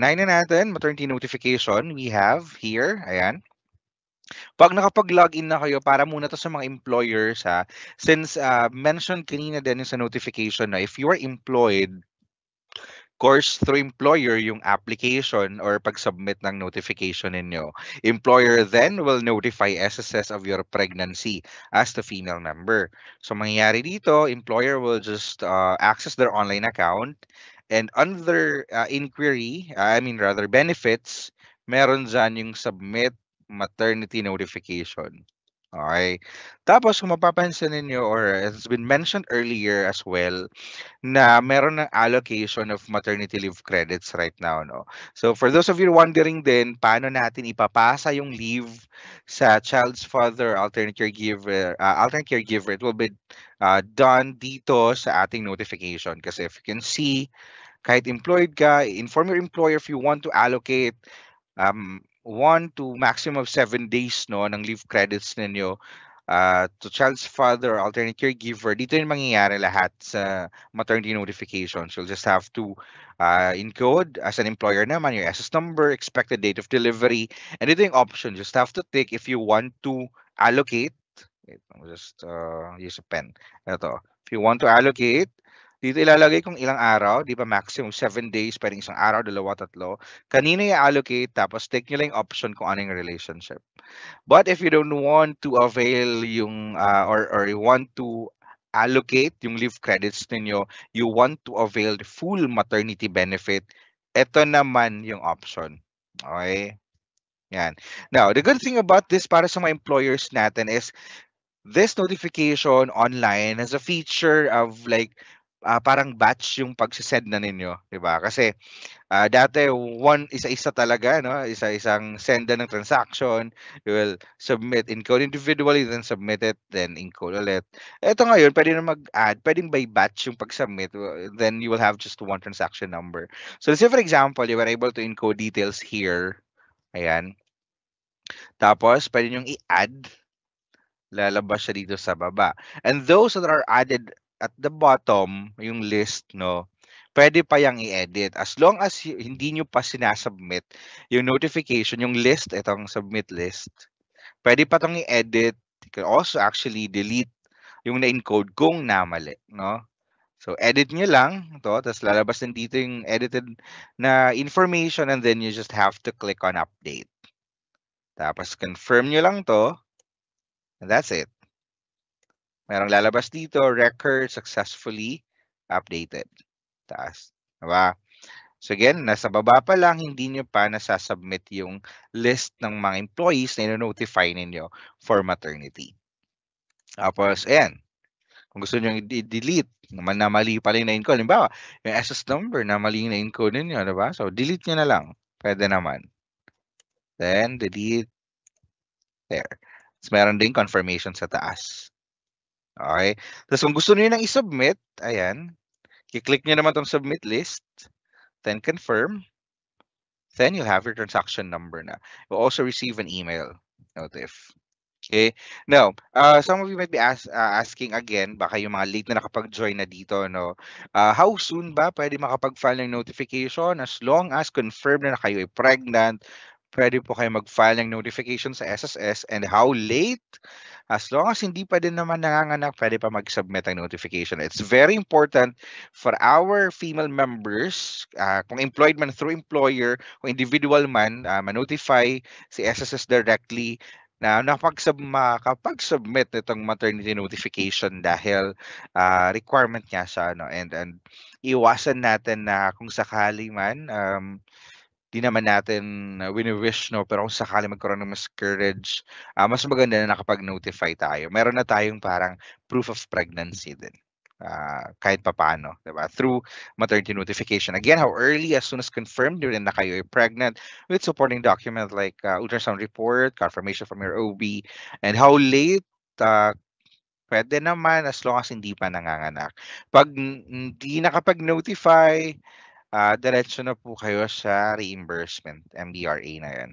unahin na natin, maternity notification. We have here, ayan. Pag nakapag-login na kayo, para muna to sa mga employers ha. Since mentioned kanina din sa notification na if you are employed, course through employer yung application or pag-submit ng notification ninyo. Employer then will notify SSS of your pregnancy as the female member. So mangyayari dito, employer will just access their online account and under inquiry, I mean rather benefits, meron dyan yung submit maternity notification. Okay. Tapos kung mapapansin ninyo or it's been mentioned earlier as well, na meron ng allocation of maternity leave credits right now, no? So for those of you wondering din, paano natin ipapasa yung leave sa child's father, alternate caregiver, it will be done dito sa ating notification. Kasi if you can see, kahit employed ka, inform your employer if you want to allocate 1 to maximum of 7 days no ng leave credits ninyo to child's father or alternate caregiver. Dito yung mangyayari lahat sa maternity notifications. You'll just have to encode as an employer naman your SS number, expected date of delivery, and dito yung option. Just have to tick if you want to allocate. Wait, I'll just use a pen. Ito. If you want to allocate, dito ilalagay kung ilang araw, di ba maximum 7 days, pwedeng isang araw, dalawa, tatlo. Kanina i-allocate, tapos take nyo lang yung option kung ano yung relationship. But if you don't want to avail yung, or you want to allocate yung leave credits ninyo, you want to avail the full maternity benefit, ito naman yung option. Okay? Yan. Now, the good thing about this para sa mga employers natin is this notification online has a feature of like parang batch yung pagsisend na ninyo, 'di ba? Kasi dati isa-isa talaga no, isa-isang send ng transaction, you will submit encode individually then submit it then encode ulit. Ito ngayon pwede na mag-add, pwedeng by batch yung pag-submit, then you will have just one transaction number. So let's say for example, you were able to encode details here. Ayan. Tapos pwede nyo i-add, lalabas siya dito sa baba. And those that are added at the bottom, yung list, no, pwede pa yang i-edit. As long as hindi nyo pa sinasubmit yung notification, yung list, itong submit list, pwede pa itong i-edit. You can also actually delete yung na-encode kung namali, no? So, edit nyo lang to, tapos lalabas din dito yung edited na information and then you just have to click on update. Tapos, confirm nyo lang to, and that's it. Merong lalabas dito, record successfully updated. Taas. Diba? So again, nasa baba pa lang, hindi nyo pa nasasubmit yung list ng mga employees na ino-notify ninyo for maternity. Tapos, ayan. Kung gusto nyo i-delete, naman na mali pala yung na-encode. Halimbawa, yung SS number na mali yung na-encode ninyo, diba? So, delete nyo na lang. Pwede naman. Then, delete. There. Tapos, meron din confirmation sa taas. Okay? Tapos, kung gusto nyo nang i-submit, ayan, i-click nyo naman tong submit list, then confirm, then you'll have your transaction number na. You'll also receive an email notif. Okay. Now, some of you might be asking again, baka yung mga late na nakapag-join na dito, no? How soon ba pwede makapag-file ng notification? As long as confirmed na kayo ay pregnant, pwede po kayo mag-file ng notification sa SSS. And how late? As long as hindi pa din naman nanganganak, pwede pa mag-submit ang notification. It's very important for our female members, kung employed man through employer, kung individual man, ma-notify si SSS directly na makapag-submit nitong maternity notification dahil requirement niya sa ano, and iwasan natin na kung sakali man di naman natin wini-wish, no, pero kung sakali magkaroon ng miscarriage, mas maganda na nakapag-notify tayo. Meron na tayong parang proof of pregnancy din. Kahit papaano, diba? Through maternity notification. Again, how early, as soon as confirmed na kayo ay pregnant with supporting document like ultrasound report, confirmation from your OB, and how late, pwede naman as long as hindi pa nanganganak. Pag hindi nakapag-notify, diretso na po kayo sa reimbursement, MDRA na yan.